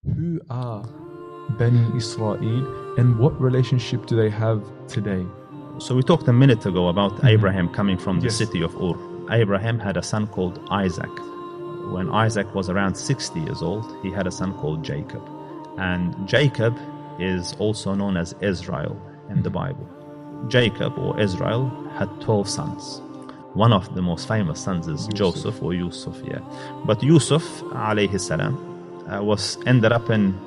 Who are Bani Israel and what relationship do they have today? So we talked a minute ago about Abraham coming from the Yes. city of Ur. Abraham had a son called Isaac. When Isaac was around 60 years old, he had a son called Jacob. And Jacob is also known as Israel in the Bible. Jacob, or Israel, had 12 sons. One of the most famous sons is Joseph or Yusuf, yeah. But Yusuf, alayhi salam, ended up in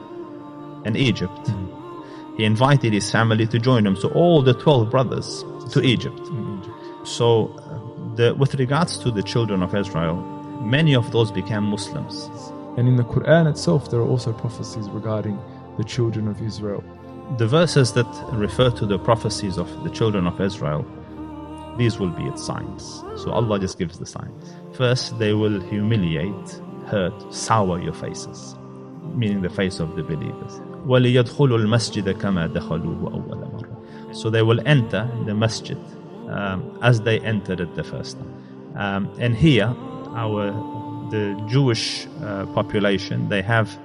Egypt. He invited his family to join him, so all the 12 brothers to Egypt. So with regards to the children of Israel, many of those became Muslims. And in the Quran itself, there are also prophecies regarding the children of Israel. The verses that refer to the prophecies of the children of Israel, these will be its signs. So Allah just gives the signs. First, they will humiliate, hurt, sour your faces, meaning the face of the believers. وَلِيَدْخُلُوا الْمَسْجِدَ كَمَا دَخَلُوهُ أَوَّلَ مَرَّةٍ. So they will enter the masjid as they entered it the first time. And here, the Jewish population, they have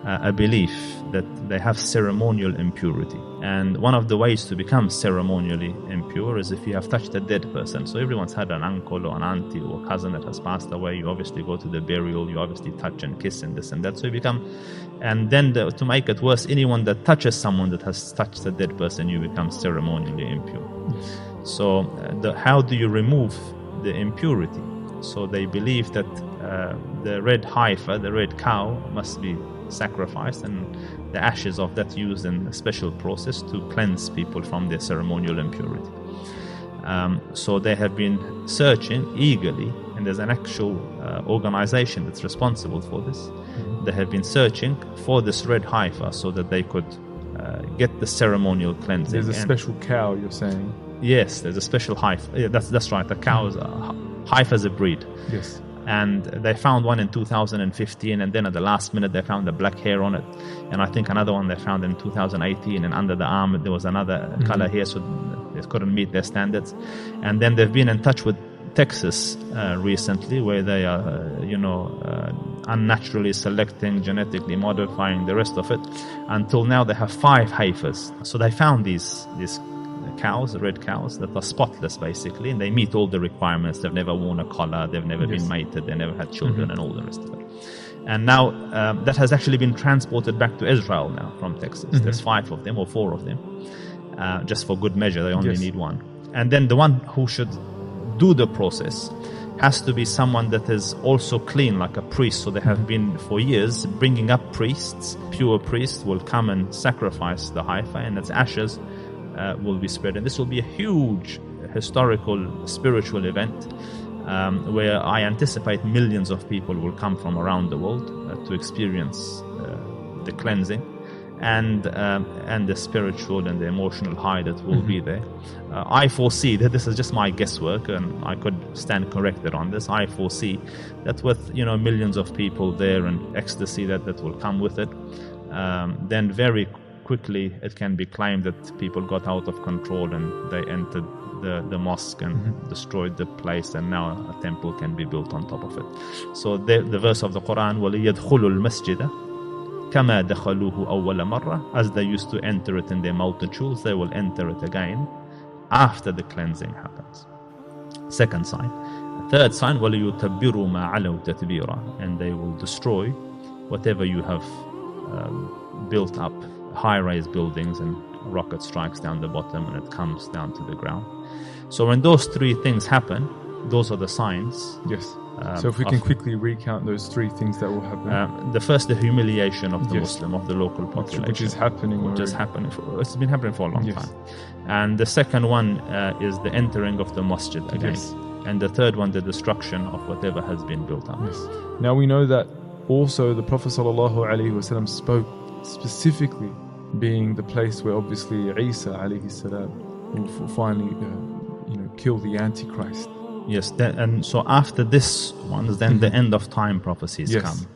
a belief that they have ceremonial impurity. And one of the ways to become ceremonially impure is if you have touched a dead person. So everyone's had an uncle or an auntie or cousin that has passed away. You obviously go to the burial, you obviously touch and kiss and this and that. So you become, and then to make it worse, anyone that touches someone that has touched a dead person, you become ceremonially impure. So how do you remove the impurity? So they believe that the red heifer, the red cow, must be sacrificed, and the ashes of that used in a special process to cleanse people from their ceremonial impurity. So they have been searching eagerly, and there's an actual organization that's responsible for this. They have been searching for this red heifer so that they could get the ceremonial cleansing. There's a special cow, you're saying? Yes, there's a special heifer. Yeah, that's right. The cow is heifer is a breed. Yes. And they found one in 2015, and then at the last minute they found the black hair on it. And I think another one they found in 2018, and under the arm there was another color here, so they couldn't meet their standards. And then they've been in touch with Texas recently, where they are, unnaturally selecting, genetically modifying the rest of it. Until now they have 5 heifers. So they found these cows, red cows, that are spotless basically, and they meet all the requirements. They've never worn a collar, they've never been mated, they never had children, and all the rest of it. And now that has actually been transported back to Israel now from Texas. There's 5 of them or 4 of them, just for good measure. They only need one. And then the one who should do the process has to be someone that is also clean, like a priest. So they have been for years bringing up priests. Pure priests will come and sacrifice the heifer, and its ashes will be spread. And this will be a huge historical, spiritual event where I anticipate millions of people will come from around the world to experience the cleansing and the spiritual and the emotional high that will be there. I foresee that, this is just my guesswork, and I could stand corrected on this. I foresee that with millions of people there and ecstasy that will come with it, then very quickly it can be claimed that people got out of control and they entered the mosque and destroyed the place, and now a temple can be built on top of it. So the verse of the Quran, وَلِيَدْخُلُوا الْمَسْجِدَ كَمَا دَخَلُوهُ أَوَّلَ مَرَّةٍ, as they used to enter it in their multitudes, they will enter it again after the cleansing happens. Second sign. Third sign, وَلِيُتَبِّرُوا مَا عَلَوْا تَتْبِيرًا, and they will destroy whatever you have built up, high-rise buildings, and rocket strikes down the bottom and it comes down to the ground. So when those 3 things happen, those are the signs. Yes. So if we can quickly recount those 3 things that will happen. The first, the humiliation of the Muslim, of the local population. Which is happening already. It's been happening for a long time. And the second one is the entering of the masjid again. Yes. And the third one, the destruction of whatever has been built up. Yes. Now we know that also the Prophet ﷺ spoke specifically being the place where obviously Isa alayhi salam will finally kill the Antichrist. Yes, and so after this one, then the end of time prophecies come.